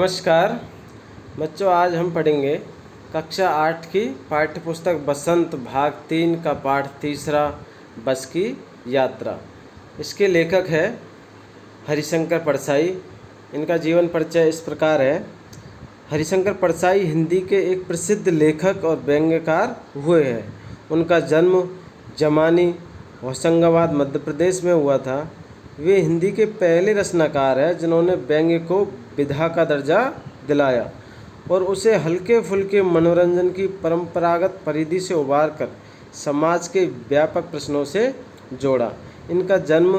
नमस्कार बच्चों, आज हम पढ़ेंगे कक्षा 8 की पाठ्यपुस्तक बसंत भाग 3 का पाठ तीसरा, बस की यात्रा। इसके लेखक है हरिशंकर परसाई। इनका जीवन परिचय इस प्रकार है। हरिशंकर परसाई हिंदी के एक प्रसिद्ध लेखक और व्यंग्यकार हुए हैं। उनका जन्म जमानी, होशंगाबाद, मध्य प्रदेश में हुआ था। वे हिंदी के पहले रचनाकार हैं जिन्होंने व्यंग्य को विधा का दर्जा दिलाया और उसे हल्के फुल्के मनोरंजन की परंपरागत परिधि से उबार कर समाज के व्यापक प्रश्नों से जोड़ा। इनका जन्म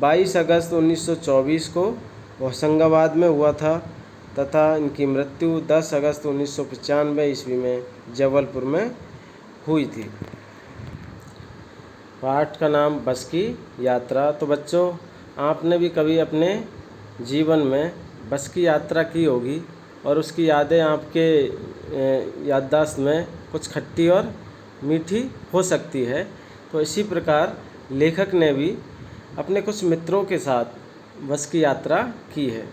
22 अगस्त 1924 को होशंगाबाद में हुआ था तथा इनकी मृत्यु 10 अगस्त 1995 ईस्वी में जबलपुर में हुई थी। पाठ का नाम बस की यात्रा। तो बच्चों, आपने भी कभी अपने जीवन में बस की यात्रा की होगी और उसकी यादें आपके याददाश्त में कुछ खट्टी और मीठी हो सकती है। तो इसी प्रकार लेखक ने भी अपने कुछ मित्रों के साथ बस की यात्रा की है।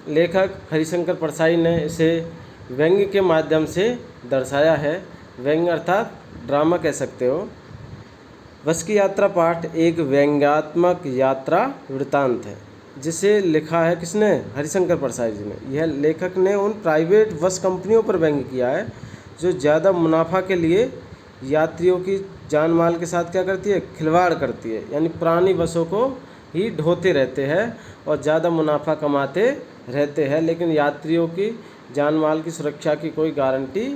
लेखक हरिशंकर परसाई ने इसे व्यंग्य के माध्यम से दर्शाया है। व्यंग्य अर्थात ड्रामा कह सकते हो। बस की यात्रा पाठ एक व्यंग्यात्मक यात्रा वृत्तांत है जिसे लिखा है किसने? हरिशंकर परसाई जी ने। यह लेखक ने उन प्राइवेट बस कंपनियों पर व्यंग्य किया है जो ज़्यादा मुनाफा के लिए यात्रियों की जान माल के साथ क्या करती है? खिलवाड़ करती है। यानी पुरानी बसों को ही ढोते रहते हैं और ज़्यादा मुनाफा कमाते रहते हैं, लेकिन यात्रियों की जान माल की सुरक्षा की कोई गारंटी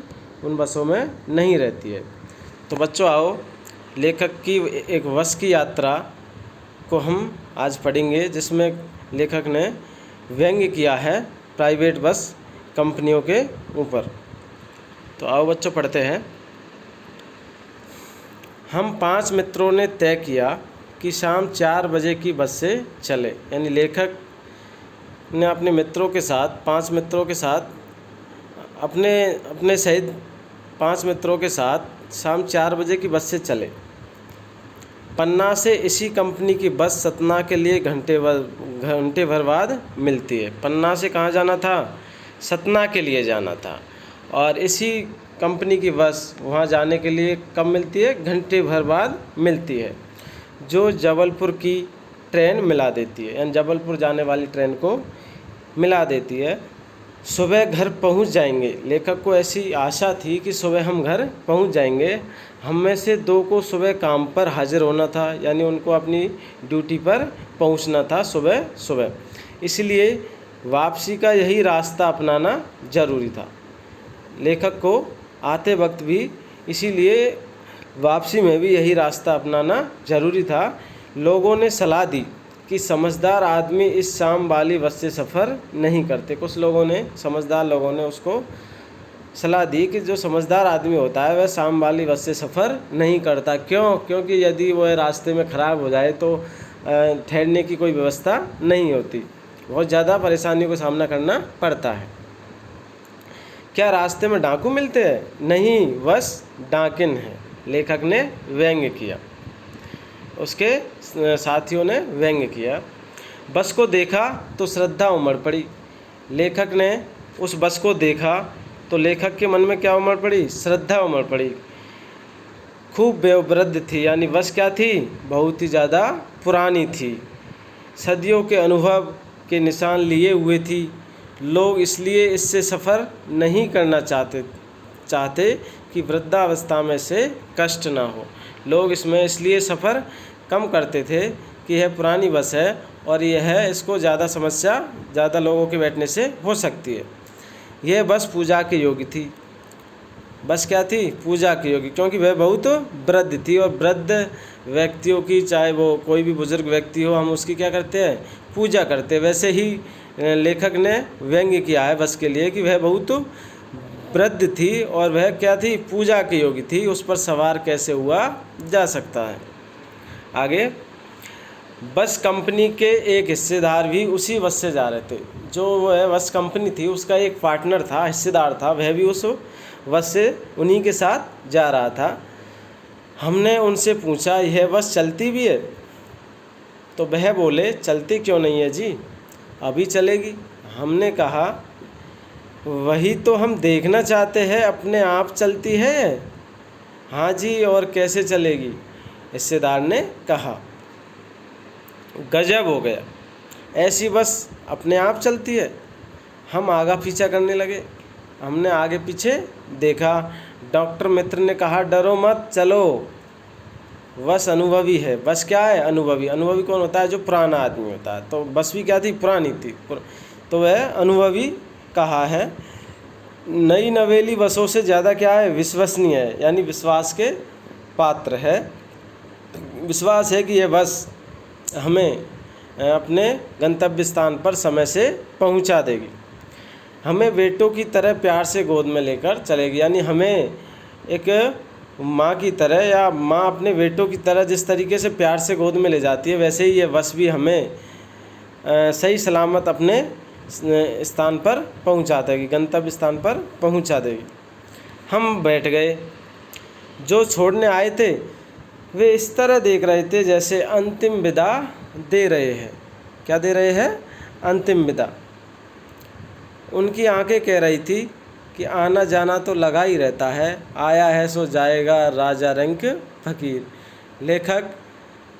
उन बसों में नहीं रहती है। तो बच्चों, आओ लेखक की एक बस की यात्रा को हम आज पढ़ेंगे जिसमें लेखक ने व्यंग्य किया है प्राइवेट बस कंपनियों के ऊपर। तो आओ बच्चों पढ़ते हैं। हम 5 मित्रों ने तय किया कि शाम 4 बजे की बस से चले। यानी लेखक ने अपने मित्रों के साथ 5 मित्रों के साथ अपने सहित 5 मित्रों के साथ शाम 4 बजे की बस से चले। पन्ना से इसी कंपनी की बस सतना के लिए घंटे भर बाद मिलती है। पन्ना से कहाँ जाना था? सतना के लिए जाना था। और इसी कंपनी की बस वहाँ जाने के लिए कब मिलती है? घंटे भर बाद मिलती है, जो जबलपुर की ट्रेन मिला देती है। यानी जबलपुर जाने वाली ट्रेन को मिला देती है। सुबह घर पहुंच जाएंगे। लेखक को ऐसी आशा थी कि सुबह हम घर पहुंच जाएंगे। हम में से 2 को सुबह काम पर हाजिर होना था, यानी उनको अपनी ड्यूटी पर पहुंचना था सुबह। इसलिए वापसी का यही रास्ता अपनाना ज़रूरी था। लेखक को आते वक्त भी इसीलिए वापसी में भी यही रास्ता अपनाना ज़रूरी था। लोगों ने सलाह दी कि समझदार आदमी इस शाम वाली बस से सफ़र नहीं करते। कुछ लोगों ने, समझदार लोगों ने उसको सलाह दी कि जो समझदार आदमी होता है वह शाम वाली बस से सफ़र नहीं करता। क्यों? क्योंकि यदि वह रास्ते में ख़राब हो जाए तो ठहरने की कोई व्यवस्था नहीं होती, बहुत ज़्यादा परेशानियों का सामना करना पड़ता है। क्या रास्ते में डाकू मिलते हैं? नहीं, बस डाकिन है। लेखक ने व्यंग्य किया, उसके साथियों ने व्यंग्य किया। बस को देखा तो श्रद्धा उमड़ पड़ी। लेखक ने उस बस को देखा तो लेखक के मन में क्या उमड़ पड़ी? श्रद्धा उमड़ पड़ी। खूब वयोवृद्ध थी, यानी बस क्या थी? बहुत ही ज़्यादा पुरानी थी। सदियों के अनुभव के निशान लिए हुए थी। लोग इसलिए इससे सफ़र नहीं करना चाहते कि वृद्धावस्था में से कष्ट ना हो। लोग इसमें इसलिए सफ़र कम करते थे कि यह पुरानी बस है और इसको ज़्यादा लोगों के बैठने से हो सकती है। यह बस पूजा के योग्य थी। बस क्या थी? पूजा के योग्य, क्योंकि वह बहुत वृद्ध थी और वृद्ध व्यक्तियों की, चाहे वो कोई भी बुजुर्ग व्यक्ति हो, हम उसकी क्या करते हैं? पूजा करते हैं। वैसे ही लेखक ने व्यंग्य किया है बस के लिए कि वह बहुत वृद्ध थी और वह क्या थी? पूजा के योग्य थी। उस पर सवार कैसे हुआ जा सकता है? आगे, बस कंपनी के एक हिस्सेदार भी उसी बस से जा रहे थे। जो वह बस कंपनी थी उसका एक पार्टनर था, हिस्सेदार था, वह भी उस बस से उन्हीं के साथ जा रहा था। हमने उनसे पूछा, यह बस चलती भी है? तो वह बोले, चलती क्यों नहीं है जी, अभी चलेगी। हमने कहा, वही तो हम देखना चाहते हैं, अपने आप चलती है। हाँ जी, और कैसे चलेगी, हिस्सेदार ने कहा। गजब हो गया, ऐसी बस अपने आप चलती है। हम आगा पीछा करने लगे। हमने आगे पीछे देखा। डॉक्टर मित्र ने कहा, डरो मत, चलो, बस अनुभवी है। बस क्या है? अनुभवी। अनुभवी कौन होता है? जो पुराना आदमी होता है। तो बस भी क्या थी? पुरानी थी। तो वह अनुभवी कहा है। नई नवेली बसों से ज़्यादा क्या है? विश्वसनीय है, यानी विश्वास के पात्र है। विश्वास है कि यह बस हमें अपने गंतव्य स्थान पर समय से पहुंचा देगी। हमें बेटों की तरह प्यार से गोद में लेकर चलेगी, यानी हमें एक माँ की तरह, या माँ अपने बेटों की तरह जिस तरीके से प्यार से गोद में ले जाती है, वैसे ही ये बस भी हमें सही सलामत अपने स्थान पर पहुंचा देगी, गंतव्य स्थान पर पहुंचा देगी। हम बैठ गए। जो छोड़ने आए थे वे इस तरह देख रहे थे जैसे अंतिम विदा दे रहे हैं। क्या दे रहे हैं? अंतिम विदा। उनकी आंखें कह रही थी कि आना जाना तो लगा ही रहता है, आया है सो जाएगा राजा रंक फकीर। लेखक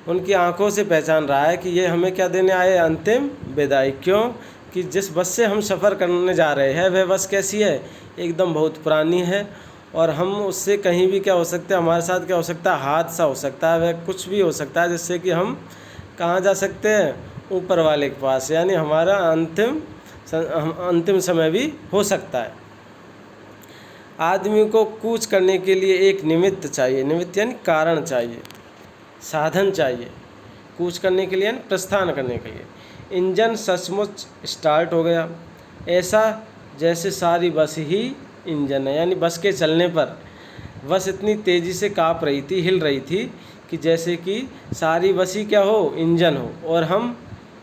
उनकी आंखों से पहचान रहा है कि ये हमें क्या देने आए? अंतिम विदाई। क्यों? कि जिस बस से हम सफ़र करने जा रहे हैं वह बस कैसी है? एकदम बहुत पुरानी है, और हम उससे कहीं भी क्या हो सकता है? हमारे साथ क्या हो सकता है? हादसा हो सकता है, वह कुछ भी हो सकता है, जिससे कि हम कहाँ जा सकते हैं? ऊपर वाले के पास, यानी हमारा अंतिम समय भी हो सकता है। आदमी को कूच करने के लिए एक निमित्त चाहिए। निमित्त यानी कारण चाहिए, साधन चाहिए। कूच करने के लिए यानी प्रस्थान करने के लिए। इंजन सचमुच स्टार्ट हो गया, ऐसा जैसे सारी बस ही इंजन है। यानी बस के चलने पर बस इतनी तेज़ी से काँप रही थी, हिल रही थी, कि जैसे कि सारी बस ही क्या हो? इंजन हो, और हम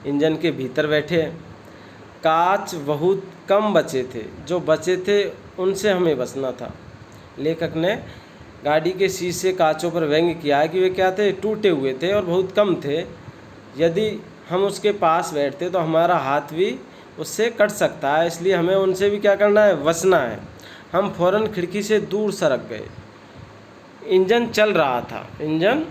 इंजन के भीतर बैठे हैं। कांच बहुत कम बचे थे, जो बचे थे उनसे हमें बचना था। लेखक ने गाड़ी के शीशे कांचों पर व्यंग्य किया है कि वे क्या थे? टूटे हुए थे और बहुत कम थे। यदि हम उसके पास बैठते तो हमारा हाथ भी उससे कट सकता है, इसलिए हमें उनसे भी क्या करना है? बचना है। हम फौरन खिड़की से दूर सरक गए। इंजन चल रहा था। इंजन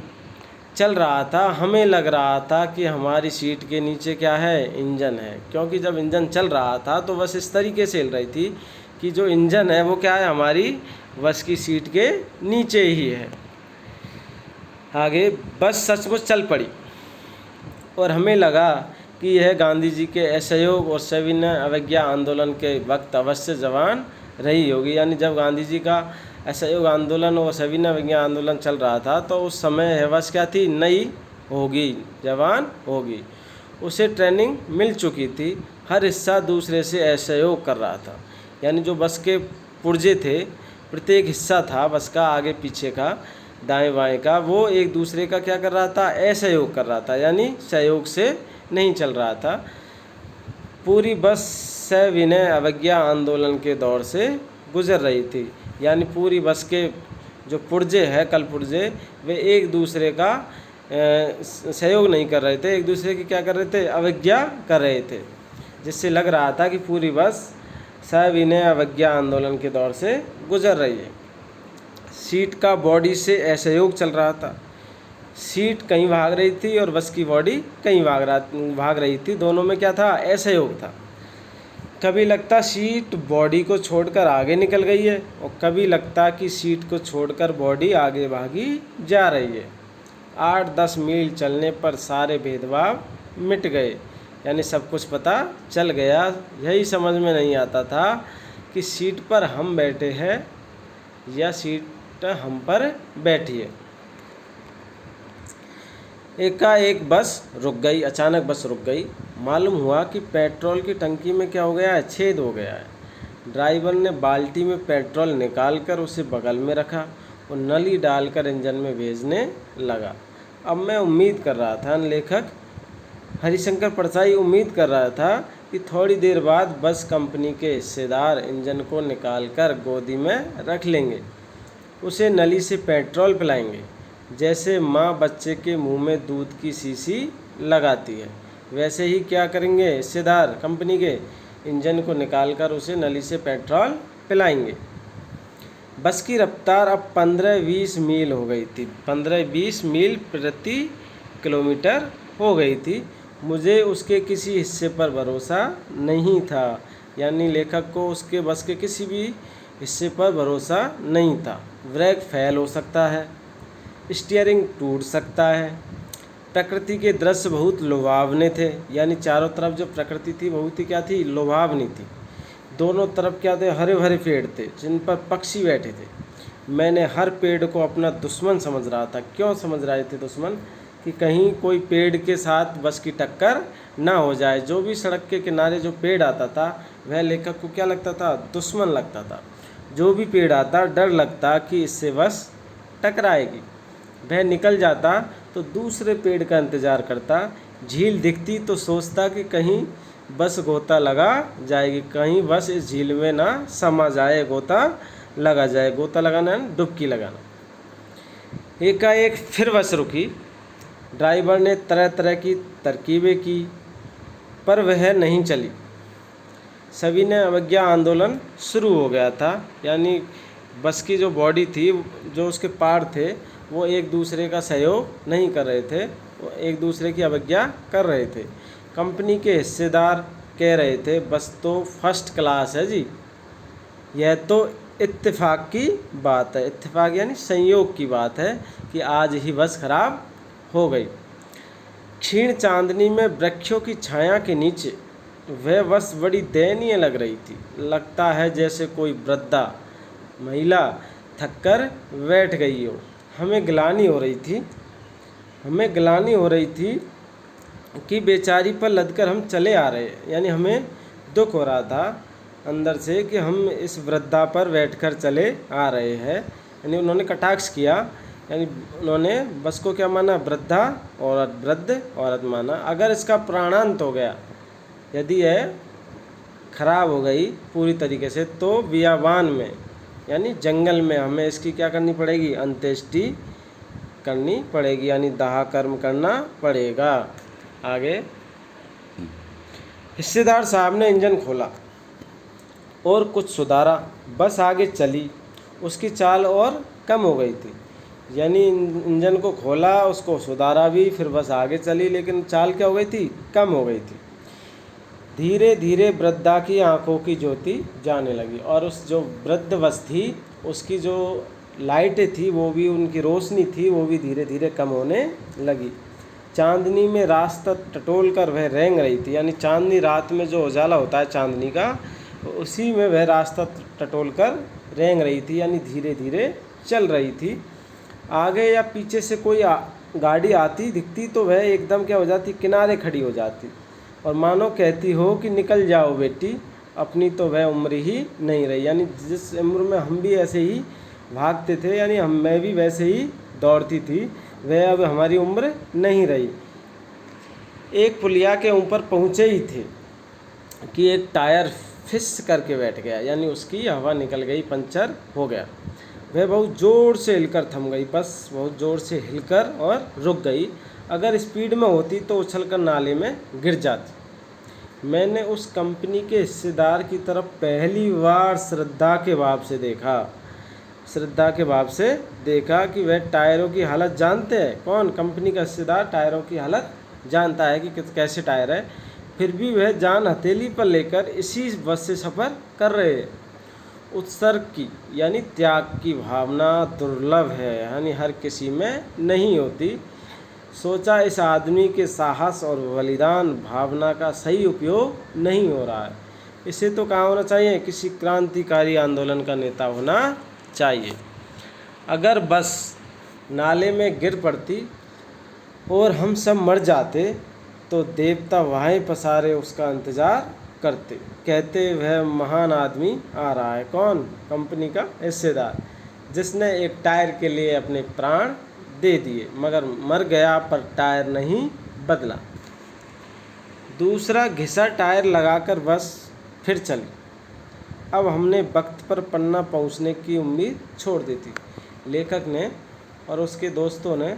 चल रहा था। हमें लग रहा था कि हमारी सीट के नीचे क्या है? इंजन है, क्योंकि जब इंजन चल रहा था तो बस इस तरीके से हिल रही थी कि जो इंजन है वो क्या है? हमारी बस की सीट के नीचे ही है। आगे बस सचमुच चल पड़ी, और हमें लगा कि यह गांधी जी के असहयोग और सविनय अवज्ञा आंदोलन के वक्त अवश्य जवान रही होगी। यानी जब गांधी जी का असहयोग आंदोलन और सविनय अवज्ञा आंदोलन चल रहा था तो उस समय यह बस क्या थी? नई होगी, जवान होगी। उसे ट्रेनिंग मिल चुकी थी, हर हिस्सा दूसरे से असहयोग कर रहा था। यानी जो बस के पुर्जे थे, प्रत्येक हिस्सा था बस का, आगे पीछे का, दाएं बाएं का, वो एक दूसरे का क्या कर रहा था? असहयोग कर रहा था, यानी सहयोग से नहीं चल रहा था। पूरी बस सविनय अवज्ञा आंदोलन के दौर से गुजर रही थी। यानी पूरी बस के जो पुर्जे हैं, कल पुर्जे, वे एक दूसरे का सहयोग नहीं कर रहे थे, एक दूसरे की क्या कर रहे थे? अवज्ञा कर रहे थे, जिससे लग रहा था कि पूरी बस सविनय अवज्ञा आंदोलन के दौर से गुजर रही है। सीट का बॉडी से असहयोग चल रहा था। सीट कहीं भाग रही थी और बस की बॉडी कहीं भाग रही थी। दोनों में क्या था? असहयोग था। कभी लगता सीट बॉडी को छोड़कर आगे निकल गई है, और कभी लगता कि सीट को छोड़कर बॉडी आगे भागी जा रही है। 8-10 मील चलने पर सारे भेदभाव मिट गए, यानी सब कुछ पता चल गया। यही समझ में नहीं आता था कि सीट पर हम बैठे हैं या सीट हम पर बैठी है। एकाएक बस रुक गई। अचानक बस रुक गई। मालूम हुआ कि पेट्रोल की टंकी में क्या हो गया है? छेद हो गया है। ड्राइवर ने बाल्टी में पेट्रोल निकालकर उसे बगल में रखा और नली डालकर इंजन में भेजने लगा। अब मैं उम्मीद कर रहा था, लेखक हरिशंकर परसाई उम्मीद कर रहा था कि थोड़ी देर बाद बस कंपनी के हिस्सेदार इंजन को निकालकर गोदी में रख लेंगे, उसे नली से पेट्रोल पिलाएंगे, जैसे माँ बच्चे के मुंह में दूध की शीशी लगाती है। वैसे ही क्या करेंगे हिस्सेदार कंपनी के? इंजन को निकालकर उसे नली से पेट्रोल पिलाएंगे। बस की रफ्तार अब 15-20 मील हो गई थी, 15-20 मील प्रति किलोमीटर हो गई थी। मुझे उसके किसी हिस्से पर भरोसा नहीं था, यानी लेखक को उसके बस के किसी भी हिस्से पर भरोसा नहीं था। ब्रेक फेल हो सकता है, स्टीयरिंग टूट सकता है। प्रकृति के दृश्य बहुत लुभावने थे, यानी चारों तरफ जो प्रकृति थी बहुत ही क्या थी, लुभावनी थी। दोनों तरफ क्या थे, हरे भरे पेड़ थे जिन पर पक्षी बैठे थे। मैंने हर पेड़ को अपना दुश्मन समझ रहा था। क्यों समझ रहे थे दुश्मन? कि कहीं कोई पेड़ के साथ बस की टक्कर ना हो जाए। जो भी सड़क के किनारे जो पेड़ आता था वह लेखक को क्या लगता था, दुश्मन लगता था। जो भी पेड़ आता डर लगता कि इससे बस टकराएगी। वह निकल जाता तो दूसरे पेड़ का इंतज़ार करता। झील दिखती तो सोचता कि कहीं बस गोता लगा जाएगी, कहीं बस इस झील में ना समा जाए, गोता लगा जाए। गोता लगाना है डुबकी लगाना। एकाएक फिर बस रुकी। ड्राइवर ने तरह तरह की तरकीबें की पर वह नहीं चली। सभी ने अवज्ञा आंदोलन शुरू हो गया था, यानी बस की जो बॉडी थी, जो उसके पार्ट थे, वो एक दूसरे का सहयोग नहीं कर रहे थे, वो एक दूसरे की अवज्ञा कर रहे थे। कंपनी के हिस्सेदार कह रहे थे बस तो फर्स्ट क्लास है जी। यह तो इत्तेफाक की बात है, इत्तेफाक यानी संयोग की बात है कि आज ही बस खराब हो गई। क्षीण चांदनी में वृक्षों की छाया के नीचे वह बस बड़ी दयनीय लग रही थी। लगता है जैसे कोई वृद्धा महिला थककर बैठ गई हो। हमें ग्लानि हो रही थी कि बेचारी पर लदकर हम चले आ रहे, यानी हमें दुख हो रहा था अंदर से कि हम इस वृद्धा पर बैठकर चले आ रहे हैं। यानी उन्होंने कटाक्ष किया, यानी उन्होंने बस को क्या माना, वृद्धा औरत, वृद्ध औरत माना। अगर इसका प्राणांत हो गया, यदि यह खराब हो गई पूरी तरीके से, तो बियाबान में यानी जंगल में हमें इसकी क्या करनी पड़ेगी, अंत्येष्टि करनी पड़ेगी, यानी दाह कर्म करना पड़ेगा। आगे हिस्सेदार साहब ने इंजन खोला और कुछ सुधारा। बस आगे चली। उसकी चाल और कम हो गई थी, यानी इंजन को खोला, उसको सुधारा भी, फिर बस आगे चली, लेकिन चाल क्या हो गई थी, कम हो गई थी। धीरे धीरे वृद्धा की आंखों की ज्योति जाने लगी, और उस जो वृद्ध बस थी उसकी जो लाइटें थी, वो भी, उनकी रोशनी थी, वो भी धीरे धीरे कम होने लगी। चांदनी में रास्ता टटोल कर वह रेंग रही थी, यानी चांदनी रात में जो उजाला होता है चांदनी का, उसी में वह रास्ता टटोल कर रेंग रही थी, यानी धीरे धीरे चल रही थी। आगे या पीछे से कोई गाड़ी आती दिखती तो वह एकदम क्या हो जाती, किनारे खड़ी हो जाती, और मानो कहती हो कि निकल जाओ बेटी, अपनी तो वह उम्र ही नहीं रही। यानी जिस उम्र में हम भी ऐसे ही भागते थे, यानी मैं भी वैसे ही दौड़ती थी, वह अब हमारी उम्र नहीं रही। एक पुलिया के ऊपर पहुँचे ही थे कि एक टायर फिस करके बैठ गया, यानी उसकी हवा निकल गई, पंचर हो गया। वह बहुत ज़ोर से हिलकर थम गई, बस बहुत ज़ोर से हिलकर और रुक गई। अगर स्पीड में होती तो उछलकर नाले में गिर जाती। मैंने उस कंपनी के हिस्सेदार की तरफ पहली बार श्रद्धा के भाव से देखा कि वह टायरों की हालत जानते हैं। कौन? कंपनी का हिस्सेदार टायरों की हालत जानता है कि कैसे टायर है, फिर भी वह जान हथेली पर लेकर इसी बस से सफ़र कर रहे हैं। उत्सर्ग की यानी त्याग की भावना दुर्लभ है, यानी हर किसी में नहीं होती। सोचा इस आदमी के साहस और बलिदान भावना का सही उपयोग नहीं हो रहा है। इसे तो कहाँ होना चाहिए, किसी क्रांतिकारी आंदोलन का नेता होना चाहिए। अगर बस नाले में गिर पड़ती और हम सब मर जाते तो देवता वहीं पसारे उसका इंतज़ार करते, कहते वह महान आदमी आ रहा है। कौन? कंपनी का हिस्सेदार, जिसने एक टायर के लिए अपने प्राण दे दिए, मगर मर गया पर टायर नहीं बदला। दूसरा घिसा टायर लगाकर बस फिर चली। अब हमने वक्त पर पन्ना पहुंचने की उम्मीद छोड़ दी थी। लेखक ने और उसके दोस्तों ने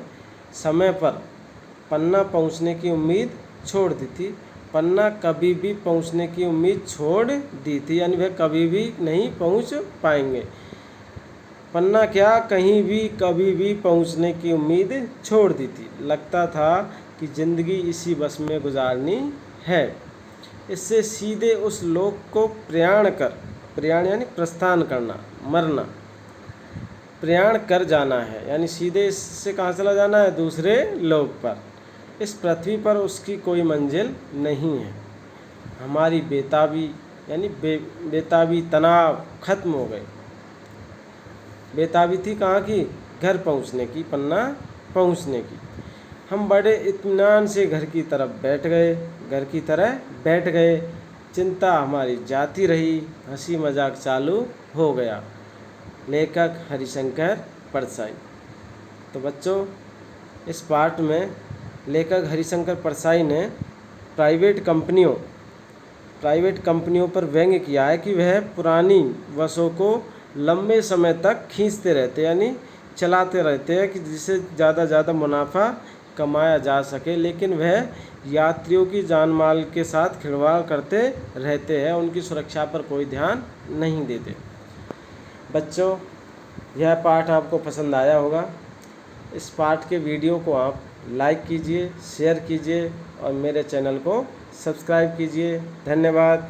समय पर पन्ना पहुंचने की उम्मीद छोड़ दी थी। पन्ना कभी भी पहुंचने की उम्मीद छोड़ दी थी, यानी वह कभी भी नहीं पहुंच पाएंगे। पन्ना क्या, कहीं भी कभी भी पहुंचने की उम्मीद छोड़ दी थी। लगता था कि ज़िंदगी इसी बस में गुजारनी है। इससे सीधे उस लोक को प्रयाण यानी प्रस्थान करना, मरना, प्रयाण कर जाना है, यानी सीधे इससे कहाँ चला जाना है, दूसरे लोक पर। इस पृथ्वी पर उसकी कोई मंजिल नहीं है। हमारी बेताबी यानी बेताबी तनाव खत्म हो गए। बेताबी थी कहाँ की, घर पहुँचने की, पन्ना पहुँचने की। हम बड़े इत्मीनान से घर की तरह बैठ गए। चिंता हमारी जाती रही, हंसी मजाक चालू हो गया। लेखक हरिशंकर परसाई। तो बच्चों, इस पाठ में लेखक हरिशंकर परसाई ने प्राइवेट कंपनियों पर व्यंग्य किया है कि वह पुरानी बसों को लंबे समय तक खींचते रहते, यानी चलाते रहते हैं कि जिससे ज़्यादा मुनाफा कमाया जा सके, लेकिन वह यात्रियों की जान माल के साथ खिलवाड़ करते रहते हैं, उनकी सुरक्षा पर कोई ध्यान नहीं देते। बच्चों, यह पाठ आपको पसंद आया होगा। इस पाठ के वीडियो को आप लाइक कीजिए, शेयर कीजिए और मेरे चैनल को सब्सक्राइब कीजिए। धन्यवाद।